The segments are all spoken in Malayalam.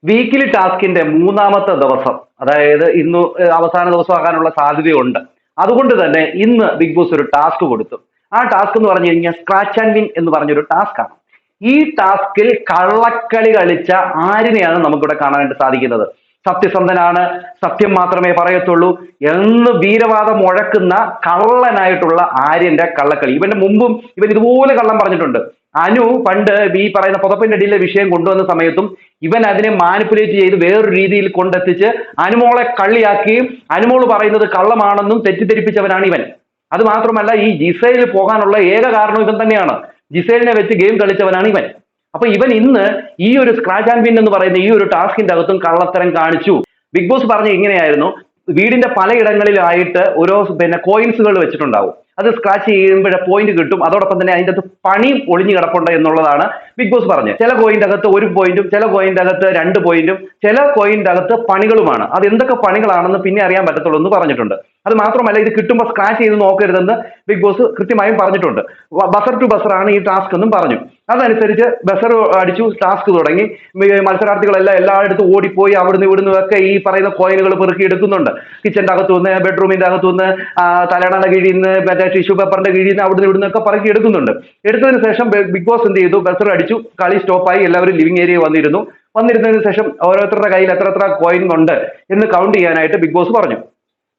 വീക്കിലി ടാസ്കിന്റെ മൂന്നാമത്തെ ദിവസം, അതായത് ഇന്ന് അവസാന ദിവസമാകാനുള്ള സാധ്യതയുണ്ട്. അതുകൊണ്ട് തന്നെ ഇന്ന് ബിഗ് ബോസ് ഒരു ടാസ്ക് കൊടുത്തു. ആ ടാസ്ക് എന്ന് പറഞ്ഞു കഴിഞ്ഞാൽ സ്ക്രാച്ച് ആൻഡ് വിൻ എന്ന് പറഞ്ഞൊരു ടാസ്ക് ആണ്. ഈ ടാസ്കിൽ കള്ളക്കളി കളിച്ച ആരിനെയാണ് നമുക്കിവിടെ കാണാനായിട്ട് സാധിക്കുന്നത്. സത്യസന്ധനാണ്, സത്യം മാത്രമേ പറയത്തുള്ളൂ എന്ന് വീരവാദം മുഴക്കുന്ന കള്ളനായിട്ടുള്ള ആര്യന്റെ കള്ളക്കളി. ഇവന്റെ മുമ്പും ഇവൻ ഇതുപോലെ കള്ളം പറഞ്ഞിട്ടുണ്ട്. അനു പണ്ട് ഈ പറയുന്ന പുതപ്പിന്റെ അടിയിലെ വിഷയം കൊണ്ടുവന്ന സമയത്തും ഇവൻ അതിനെ മാനിപ്പുലേറ്റ് ചെയ്ത് വേറൊരു രീതിയിൽ കൊണ്ടെത്തിച്ച് അനുമോളെ കള്ളിയാക്കുകയും അനുമോള് പറയുന്നത് കള്ളമാണെന്നും തെറ്റിദ്ധരിപ്പിച്ചവനാണ് ഇവൻ. അത് മാത്രമല്ല, ഈ ജിസയിൽ പോകാനുള്ള ഏക കാരണം ഇവൻ തന്നെയാണ്. ജിസേലിനെ വെച്ച് ഗെയിം കളിച്ചവനാണ് ഇവൻ. അപ്പൊ ഇവൻ ഇന്ന് ഈ ഒരു സ്ക്രാച്ച് ആൻഡ് വിൻ എന്ന് പറയുന്ന ഈ ഒരു ടാസ്കിന്റെ അകത്തും കള്ളത്തരം കാണിച്ചു. ബിഗ് ബോസ് പറഞ്ഞ ഇങ്ങനെയായിരുന്നു: വീടിന്റെ പലയിടങ്ങളിലായിട്ട് ഓരോ കോയിൻസുകൾ വെച്ചിട്ടുണ്ടാവും. അത് സ്ക്രാച്ച് ചെയ്യുമ്പോൾ പോയിന്റ് കിട്ടും. അതോടൊപ്പം തന്നെ അതിൻ്റെ അകത്ത് പണിയും ഒളിഞ്ഞു കിടപ്പുണ്ട് എന്നുള്ളതാണ് ബിഗ് ബോസ് പറഞ്ഞത്. ചില കോയിന്റെ അകത്ത് ഒരു പോയിന്റും, ചില കോയിന്റെ അകത്ത് 2 പോയിന്റും, ചില കോയിന്റെ അകത്ത് പണികളുമാണ്. അത് എന്തൊക്കെ പണികളാണെന്ന് പിന്നെ അറിയാൻ പറ്റത്തുള്ളൂ എന്ന് പറഞ്ഞിട്ടുണ്ട്. അത് മാത്രമല്ല, ഇത് കിട്ടുമ്പോൾ സ്ക്രാച്ച് ചെയ്ത് നോക്കരുതെന്ന് ബിഗ് ബോസ് കൃത്യമായും പറഞ്ഞിട്ടുണ്ട്. ബസർ ടു ബസർ ആണ് ഈ ടാസ്ക് എന്നും പറഞ്ഞു. അതനുസരിച്ച് ബസർ അടിച്ചു, ടാസ്ക് തുടങ്ങി. മത്സരാർത്ഥികളെല്ലാം എല്ലായിടത്തും ഓടിപ്പോയി അവിടുന്ന് ഇവിടുന്ന് ഒക്കെ ഈ പറയുന്ന കോയിനുകൾ പെറുക്കി എടുക്കുന്നുണ്ട്. കിച്ചന്റെ അകത്തു നിന്ന്, ബെഡ്റൂമിന്റെ അകത്തു നിന്ന്, തലയണയുടെ കീഴിൽ നിന്ന്, മറ്റേ ടിഷ്യൂ പേപ്പറിന്റെ കീഴിൽ നിന്ന് അവിടുന്ന് ഇവിടുന്ന് ഒക്കെ പറക്കി എടുക്കുന്നുണ്ട്. എടുത്തതിന് ശേഷം ബിഗ് ബോസ് എന്ത് ചെയ്തു? ബസർ അടിച്ചു, കളി സ്റ്റോപ്പായി, എല്ലാവരും ലിവിംഗ് ഏരിയ വന്നിരുന്നതിന് ശേഷം ഓരോരുത്തരുടെ കയ്യിൽ എത്ര കോയിൻ ഉണ്ട് എന്ന് കൗണ്ട് ചെയ്യാനായിട്ട് ബിഗ് ബോസ് പറഞ്ഞു.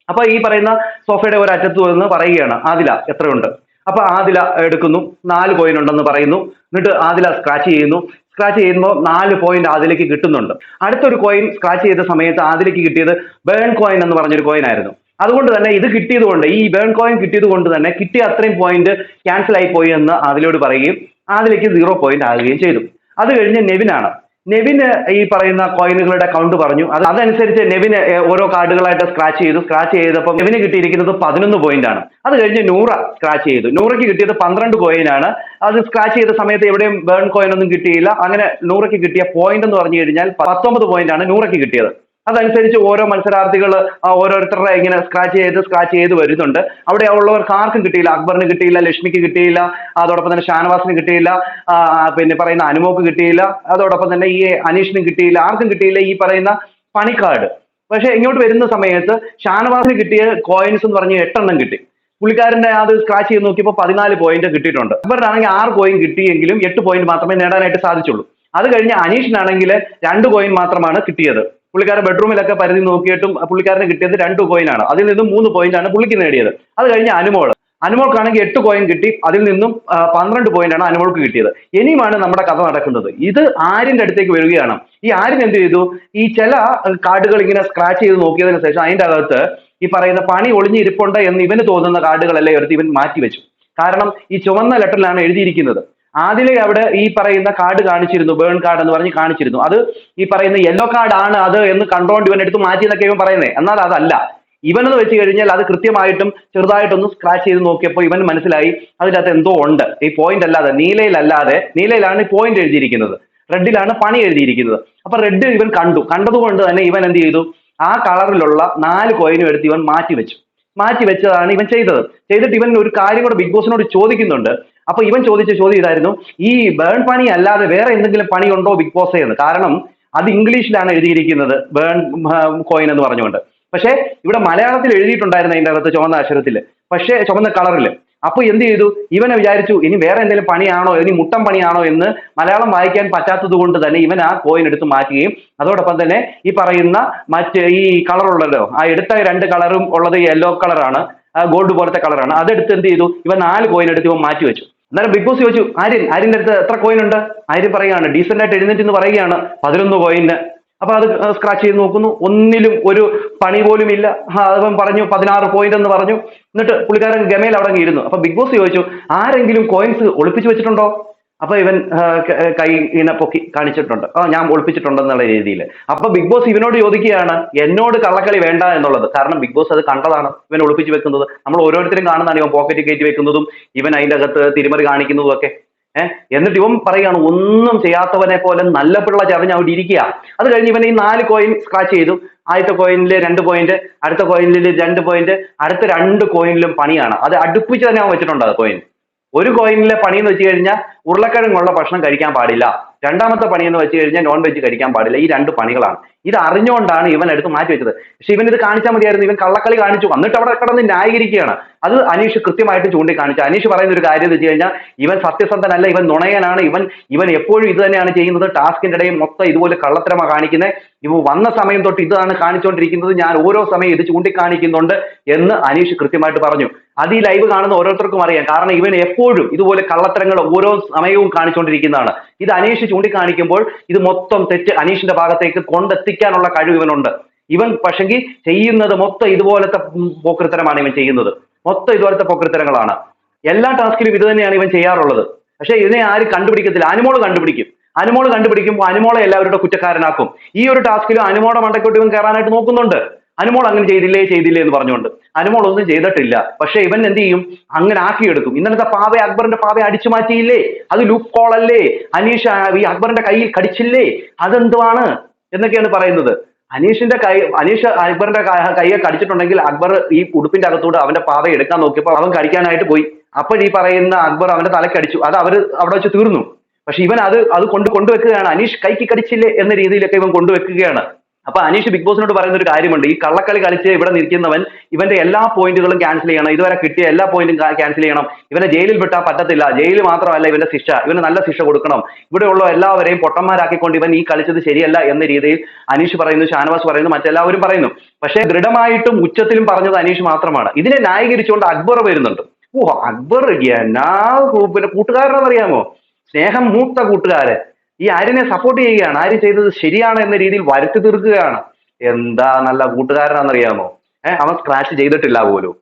അപ്പൊ ഈ പറയുന്ന സോഫയുടെ ഒരു അറ്റത്ത് നിന്ന് പറയുകയാണ്: ആദില എത്രയുണ്ട്? അപ്പൊ ആദില എടുക്കുന്നു, 4 കോയിൻ ഉണ്ടെന്ന് പറയുന്നു. എന്നിട്ട് ആദില സ്ക്രാച്ച് ചെയ്യുന്നു. സ്ക്രാച്ച് ചെയ്യുമ്പോൾ 4 പോയിന്റ് ആദിലേക്ക് കിട്ടുന്നുണ്ട്. അടുത്തൊരു കോയിൻ സ്ക്രാച്ച് ചെയ്ത സമയത്ത് ആദിലേക്ക് കിട്ടിയത് ബേൺ കോയിൻ എന്ന് പറഞ്ഞൊരു കോയിൻ ആയിരുന്നു. അതുകൊണ്ട് തന്നെ ഇത് കിട്ടിയത് കൊണ്ട്, ഈ ബേൺ കോയിൻ കിട്ടിയത് കൊണ്ട് തന്നെ കിട്ടിയ അത്രയും പോയിന്റ് ക്യാൻസൽ ആയി പോയി എന്ന് ആദിലയോട് പറയുകയും ആദിലേക്ക് 0 പോയിന്റ് ആകുകയും ചെയ്തു. അത് കഴിഞ്ഞ് നെവിന് ഈ പറയുന്ന കോയിനുകളുടെ കൗണ്ട് പറഞ്ഞു. അതനുസരിച്ച് നെവിന് ഓരോ കാർഡുകളായിട്ട് സ്ക്രാച്ച് ചെയ്തപ്പോൾ നെവിന് കിട്ടിയിരിക്കുന്നത് 11 പോയിന്റ് ആണ്. അത് കഴിഞ്ഞ് നൂറ സ്ക്രാച്ച് ചെയ്തു. നൂറയ്ക്ക് കിട്ടിയത് 12 കോയിൻ ആണ്. അത് സ്ക്രാച്ച് ചെയ്ത സമയത്ത് എവിടെയും ബേൺ കോയിൻ ഒന്നും കിട്ടിയില്ല. അങ്ങനെ നൂറയ്ക്ക് കിട്ടിയ പോയിന്റ് എന്ന് പറഞ്ഞു കഴിഞ്ഞാൽ 19 പോയിന്റ് ആണ് നൂറയ്ക്ക് കിട്ടിയത്. അതനുസരിച്ച് ഓരോ മത്സരാർത്ഥികൾ ഓരോരുത്തരുടെ ഇങ്ങനെ സ്ക്രാച്ച് ചെയ്ത് വരുന്നുണ്ട്. അവിടെ ഉള്ളവർക്ക് ആർക്കും കിട്ടിയില്ല. അക്ബറിന് കിട്ടിയില്ല, ലക്ഷ്മിക്ക് കിട്ടിയില്ല, അതോടൊപ്പം തന്നെ ഷാനവാസിന് കിട്ടിയില്ല, പിന്നെ പറയുന്ന അനുമോക്ക് കിട്ടിയില്ല, അതോടൊപ്പം തന്നെ ഈ അനീഷിനും കിട്ടിയില്ല. ആർക്കും കിട്ടിയില്ല ഈ പറയുന്ന പണിക്കാർഡ്. പക്ഷെ ഇങ്ങോട്ട് വരുന്ന സമയത്ത് ഷാനവാസിന് കിട്ടിയ കോയിൻസ് എന്ന് പറഞ്ഞ് 8 എണ്ണം കിട്ടി. പുള്ളിക്കാരന്റെ അത് സ്ക്രാച്ച് ചെയ്ത് നോക്കിയപ്പോൾ 14 പോയിന്റ് കിട്ടിയിട്ടുണ്ട്. അക്ബറിനാണെങ്കിൽ 6 കോയിൻ കിട്ടിയെങ്കിലും 8 പോയിന്റ് മാത്രമേ നേടാനായിട്ട് സാധിച്ചുള്ളൂ. അത് കഴിഞ്ഞ് അനീഷിനാണെങ്കിൽ 2 കോയിൻ മാത്രമാണ് കിട്ടിയത്. പുള്ളിക്കാരൻ ബെഡ്റൂമിലൊക്കെ പരിധി നോക്കിയിട്ടും പുള്ളിക്കാരന് കിട്ടിയത് 2 കോയിൻ ആണ്. അതിൽ നിന്നും 3 പോയിന്റ് ആണ് പുള്ളിക്ക് നേടിയത്. അത് കഴിഞ്ഞ് അനുമോൾക്കാണെങ്കിൽ 8 കോയിൻ കിട്ടി. അതിൽ നിന്നും 12 പോയിന്റ് ആണ് അനുമോൾക്ക് കിട്ടിയത്. ഇനിയുമാണ് നമ്മുടെ കഥ നടക്കുന്നത്. ഇത് ആര്യന്റെ അടുത്തേക്ക് വരികയാണ്. ഈ ആര്യൻ എന്ത് ചെയ്തു? ഈ ചില കാർഡുകൾ ഇങ്ങനെ സ്ക്രാച്ച് ചെയ്ത് നോക്കിയതിനു ശേഷം അതിന്റെ അകത്ത് ഈ പറയുന്ന പണി ഒളിഞ്ഞിരിപ്പുണ്ട് എന്ന് ഇവന് തോന്നുന്ന കാർഡുകളെല്ലാം എടുത്ത് ഇവൻ മാറ്റിവെച്ചു. കാരണം ഈ ചുവന്ന ലെറ്ററിലാണ് എഴുതിയിരിക്കുന്നത്. ആദിലെ അവിടെ ഈ പറയുന്ന കാർഡ് കാണിച്ചിരുന്നു, ബേൺ കാർഡ് എന്ന് പറഞ്ഞ് കാണിച്ചിരുന്നു. അത് ഈ പറയുന്ന യെല്ലോ കാർഡ് ആണ് അത് എന്ന് കണ്ടോണ്ട് ഇവൻ എടുത്ത് മാറ്റി എന്നൊക്കെ ഇവൻ പറയുന്നത്. എന്നാൽ അതല്ല. ഇവനെന്ന് വെച്ച് കഴിഞ്ഞാൽ അത് കൃത്യമായിട്ടും ചെറുതായിട്ടൊന്ന് സ്ക്രാച്ച് ചെയ്ത് നോക്കിയപ്പോൾ ഇവൻ മനസ്സിലായി അതിനകത്ത് എന്തോ ഉണ്ട്. ഈ പോയിന്റ് അല്ലാതെ, നീലയിലാണ് ഈ പോയിന്റ് എഴുതിയിരിക്കുന്നത്, റെഡിലാണ് പണി എഴുതിയിരിക്കുന്നത്. അപ്പൊ റെഡ് ഇവൻ കണ്ടതുകൊണ്ട് തന്നെ ഇവൻ എന്ത് ചെയ്തു? ആ കളറിലുള്ള 4 കോയിനും എടുത്ത് ഇവൻ മാറ്റിവെച്ചതാണ് ഇവൻ ചെയ്തിട്ട് ഇവൻ ഒരു കാര്യം കൂടെ ബിഗ് ബോസിനോട് ചോദിക്കുന്നുണ്ട്. അപ്പൊ ഇവൻ ചോദിച്ച ചോദ്യം ഇതായിരുന്നു: ഈ ബേൺ പണി അല്ലാതെ വേറെ എന്തെങ്കിലും പണി ഉണ്ടോ ബിഗ് ബോസേ എന്ന്. കാരണം അത് ഇംഗ്ലീഷിലാണ് എഴുതിയിരിക്കുന്നത്, ബേൺ കോയിൻ എന്ന് പറഞ്ഞുകൊണ്ട്. പക്ഷെ ഇവിടെ മലയാളത്തിൽ എഴുതിയിട്ടുണ്ടായിരുന്നു അതിന്റെ അകത്ത് ചുവന്ന അക്ഷരത്തിൽ, പക്ഷേ ചുവന്ന കളറിൽ. അപ്പൊ എന്ത് ചെയ്തു? ഇവനെ വിചാരിച്ചു ഇനി വേറെ എന്തെങ്കിലും പണിയാണോ, ഇനി മുട്ടം പണിയാണോ എന്ന് മലയാളം വായിക്കാൻ പറ്റാത്തത് കൊണ്ട് തന്നെ ഇവൻ ആ കോയിൻ എടുത്ത് മാറ്റുകയും അതോടൊപ്പം തന്നെ ഈ പറയുന്ന ഈ കളറുള്ളല്ലോ, ആ എടുത്ത 2 കളറും ഉള്ളത് യെല്ലോ കളറാണ്, ഗോൾഡ് പോലത്തെ കളറാണ്. അതെടുത്ത് എന്ത് ചെയ്തു? ഇവൻ 4 കോയിൻ എടുത്ത് ഇവൻ മാറ്റി വെച്ചു. അന്നേരം ബിഗ് ബോസ് ചോദിച്ചു, ആര്യന്റെ അടുത്ത് എത്ര കോയിൻ ഉണ്ട്? ആര്യൻ പറയുകയാണ്, ഡീസന്റ് ആയിട്ട് എഴുന്നേറ്റ് എന്ന് പറയുകയാണ്, 11 കോയിന്. അപ്പൊ അത് സ്ക്രാച്ച് ചെയ്ത് നോക്കുന്നു, ഒന്നിലും ഒരു പണി പോലും ഇല്ല. അവൻ പറഞ്ഞു 16 പോയിന്റ് എന്ന് പറഞ്ഞു. എന്നിട്ട് പുള്ളിക്കാരൻ ഗമയിൽ അവിടെ ഇരുന്നു. അപ്പൊ ബിഗ് ബോസ് ചോദിച്ചു, ആരെങ്കിലും കോയിൻസ് ഒളിപ്പിച്ചു വെച്ചിട്ടുണ്ടോ? അപ്പൊ ഇവൻ കൈ ഇങ്ങനെ പൊക്കി കാണിച്ചിട്ടുണ്ട്, ഞാൻ ഒളിപ്പിച്ചിട്ടുണ്ടെന്നുള്ള രീതിയിൽ. അപ്പൊ ബിഗ് ബോസ് ഇവനോട് ചോദിക്കുകയാണ്, എന്നോട് കള്ളക്കളി വേണ്ട എന്നുള്ളത്. കാരണം ബിഗ് ബോസ് അത് കണ്ടതാണ് ഇവൻ ഒളിപ്പിച്ചു വെക്കുന്നത്. നമ്മൾ ഓരോരുത്തരും കാണുന്നതാണ് ഇവൻ പോക്കറ്റ് കയറ്റി വെക്കുന്നതും ഇവൻ അതിന്റെ അകത്ത് തിരിമറി കാണിക്കുന്നതും ഒക്കെ. എന്നിട്ട് ഇവൻ പറയുകയാണ്, ഒന്നും ചെയ്യാത്തവനെ പോലെ നല്ല പിള്ള ചറിഞ്ഞ് അവിടെ ഇരിക്കുക. അത് കഴിഞ്ഞ് ഇവൻ ഈ 4 കോയിൻ സ്ക്രാച്ച് ചെയ്തു. ആദ്യത്തെ കോയിനിൽ 2 പോയിന്റ്, അടുത്ത കോയിനിൽ 2 പോയിന്റ്, അടുത്ത 2 കോയിനിലും പണിയാണ്. അത് അടുപ്പിച്ച് തന്നെ അവൻ വെച്ചിട്ടുണ്ട്. അത് കോയിൻ ഒരു കോയിനിലെ പണി എന്ന് വെച്ച് കഴിഞ്ഞാൽ ഉരുളക്കിഴങ്ങുള്ള ഭക്ഷണം കഴിക്കാൻ പാടില്ല, രണ്ടാമത്തെ പണി എന്ന് വെച്ച് കഴിഞ്ഞാൽ നോൺ വെജ് കഴിക്കാൻ പാടില്ല. ഈ രണ്ട് പണികളാണ്. ഇത് അറിഞ്ഞുകൊണ്ടാണ് ഇവൻ എടുത്ത് മാറ്റി വെച്ചത്. പക്ഷെ ഇവൻ ഇത് കാണിച്ചാൽ മതിയായിരുന്നു. ഇവൻ കള്ളക്കളി കാണിച്ചു, എന്നിട്ട് അവിടെ കിടന്ന് ന്യായീകരിക്കുകയാണ്. അത് അനീഷ് കൃത്യമായിട്ട് ചൂണ്ടിക്കാണിച്ചു. അനീഷ് പറയുന്ന ഒരു കാര്യം എന്ന് വെച്ച് കഴിഞ്ഞാൽ ഇവൻ സത്യസന്ധനല്ല, ഇവൻ നുണയനാണ്, ഇവൻ എപ്പോഴും ഇത് തന്നെയാണ് ചെയ്യുന്നത്. ടാസ്കിന്റെ ഇടയിൽ മൊത്തം ഇതുപോലെ കള്ളത്തരമാണ് കാണിക്കുന്നത്. ഇവ വന്ന സമയം തൊട്ട് ഇതാണ് കാണിച്ചുകൊണ്ടിരിക്കുന്നത്, ഞാൻ ഓരോ സമയം ഇത് ചൂണ്ടിക്കാണിക്കുന്നുണ്ട് എന്ന് അനീഷ് കൃത്യമായിട്ട് പറഞ്ഞു. അത് ഈ ലൈവ് കാണുന്ന ഓരോരുത്തർക്കും അറിയാം. കാരണം ഇവൻ എപ്പോഴും ഇതുപോലെ കള്ളത്തരങ്ങൾ ഓരോ സമയവും കാണിച്ചുകൊണ്ടിരിക്കുന്നതാണ്. ഇത് അനീഷ് ചൂണ്ടിക്കാണിക്കുമ്പോൾ ഇത് മൊത്തം തെറ്റ് അനീഷിന്റെ ഭാഗത്തേക്ക് കൊണ്ടെത്തിക്കാനുള്ള കഴിവ് ഇവനുണ്ട്. ഇവൻ പക്ഷെങ്കിൽ ചെയ്യുന്നത് മൊത്തം ഇതുപോലത്തെ പോക്കൃത്തരമാണ് ഇവൻ ചെയ്യുന്നത്. മൊത്തം ഇതുപോലത്തെ പോക്കൃത്തരങ്ങളാണ്. എല്ലാ ടാസ്കിലും ഇത് തന്നെയാണ് ഇവൻ ചെയ്യാറുള്ളത്. പക്ഷെ ഇതിനെ ആരും കണ്ടുപിടിക്കത്തില്ല. അനുമോള് കണ്ടുപിടിക്കും. അനുമോള് കണ്ടുപിടിക്കുമ്പോൾ അനുമോളെ എല്ലാവരുടെ കുറ്റക്കാരനാക്കും. ഈ ഒരു ടാസ്കിലും അനുമോളെ മണ്ടക്കോട്ട് ഇവൻ കയറാനായിട്ട് നോക്കുന്നുണ്ട്. അനുമോൾ അങ്ങനെ ചെയ്തില്ലേ എന്ന് പറഞ്ഞുകൊണ്ട്. അനുമോൾ ഒന്നും ചെയ്തിട്ടില്ല. പക്ഷെ ഇവൻ എന്ത് ചെയ്യും? അങ്ങനെ ആക്കിയെടുക്കും. ഇന്നലത്തെ പാവയെ, അക്ബറിന്റെ പാവയെ അടിച്ചു മാറ്റിയില്ലേ? അത് ലൂപ്പ് കോൾ അല്ലേ? അനീഷ് ഈ അക്ബറിന്റെ കയ്യിൽ കടിച്ചില്ലേ? അതെന്തുവാണ് എന്നൊക്കെയാണ് പറയുന്നത്. അനീഷ് അക്ബറിന്റെ കൈയെ കടിച്ചിട്ടുണ്ടെങ്കിൽ അക്ബർ ഈ ഉടുപ്പിന്റെ അകത്തൂടെ അവന്റെ പാവയെ എടുക്കാൻ നോക്കിയപ്പോൾ അവൻ കടിക്കാനായിട്ട് പോയി. അപ്പോൾ ഈ പറയുന്ന അക്ബർ അവന്റെ തലക്കടിച്ചു. അത് അവിടെ വെച്ച് തീർന്നു. പക്ഷെ ഇവൻ അത് കൊണ്ടുവെക്കുകയാണ്. അനീഷ് കൈക്ക് കടിച്ചില്ലേ എന്ന രീതിയിലൊക്കെ ഇവൻ കൊണ്ടുവെക്കുകയാണ്. അപ്പൊ അനീഷ് ബിഗ് ബോസിനോട് പറയുന്ന ഒരു കാര്യമുണ്ട്. ഈ കള്ളക്കളി കളിച്ച് ഇവിടെ നിൽക്കുന്നവൻ ഇവന്റെ എല്ലാ പോയിന്റുകളും ക്യാൻസൽ ചെയ്യണം. ഇതുവരെ കിട്ടിയ എല്ലാ പോയിന്റും ക്യാൻസൽ ചെയ്യണം. ഇവനെ ജയിലിൽ വിട്ടാൽ പറ്റത്തില്ല. ജയിൽ മാത്രമല്ല ഇവന്റെ ശിക്ഷ, ഇവന് നല്ല ശിക്ഷ കൊടുക്കണം. ഇവിടെയുള്ള എല്ലാവരെയും പൊട്ടന്മാരാക്കിക്കൊണ്ട് ഇവൻ ഈ കളിച്ചത് ശരിയല്ല എന്ന രീതിയിൽ അനീഷ് പറയുന്നു, ഷാനവാസ് പറയുന്നു, മറ്റെല്ലാവരും പറയുന്നു. പക്ഷെ ദൃഢമായിട്ടും ഉച്ചത്തിലും പറഞ്ഞത് അനീഷ് മാത്രമാണ്. ഇതിനെ ന്യായീകരിച്ചുകൊണ്ട് അക്ബർ വരുന്നുണ്ട്. അക്ബർ എന്നാ പിന്നെ കൂട്ടുകാരനെന്നറിയാമോ? സ്നേഹം മൂത്ത കൂട്ടുകാരൻ. ഈ ആര്യനെ സപ്പോർട്ട് ചെയ്യുകയാണ്. ആര്യ ചെയ്തത് ശരിയാണ് എന്ന രീതിയിൽ വരുത്തി തീർക്കുകയാണ്. എന്താ നല്ല കൂട്ടുകാരനാണെന്നറിയാമോ? അവൻ സ്ക്രാച്ച് ചെയ്തിട്ടില്ല പോലും.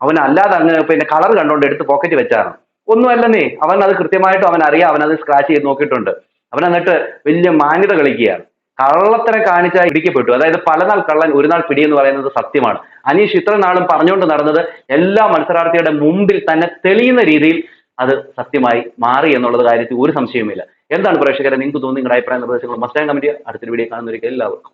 അവൻ അല്ലാതെ അങ്ങ് പിന്നെ കളർ കണ്ടോണ്ട് എടുത്ത് പോക്കറ്റ് വെച്ചാണ്. ഒന്നും അല്ലെന്നേ, അവൻ അത് കൃത്യമായിട്ടും അവൻ അറിയാം. അവൻ അത് സ്ക്രാച്ച് ചെയ്ത് നോക്കിയിട്ടുണ്ട്. അവൻ എന്നിട്ട് വലിയ മാന്യത കളിക്കുകയാണ്. കള്ളത്തരം കാണിച്ചാൽ ഇടിക്കപ്പെട്ടു. അതായത് പലനാൾ കള്ളൻ ഒരു നാൾ പിടി എന്ന് പറയുന്നത് സത്യമാണ്. അനീഷ് ഇത്ര നാളും പറഞ്ഞുകൊണ്ട് നടന്നത് എല്ലാ മത്സരാർത്ഥിയുടെ മുമ്പിൽ തന്നെ തെളിയുന്ന രീതിയിൽ അത് സത്യമായി മാറി എന്നുള്ളത് കാര്യത്തിൽ ഒരു സംശയവുമില്ല. എന്താണ് പ്രേക്ഷകരെ നിങ്ങൾക്ക് തോന്നുന്ന നിങ്ങളുടെ അഭിപ്രായ നിർദ്ദേശങ്ങൾ മസ്റ്റ് കമന്റ് ചെയ്യുക. അടുത്തൊരു വീഡിയോ കാണുന്നവർക്ക് എല്ലാവർക്കും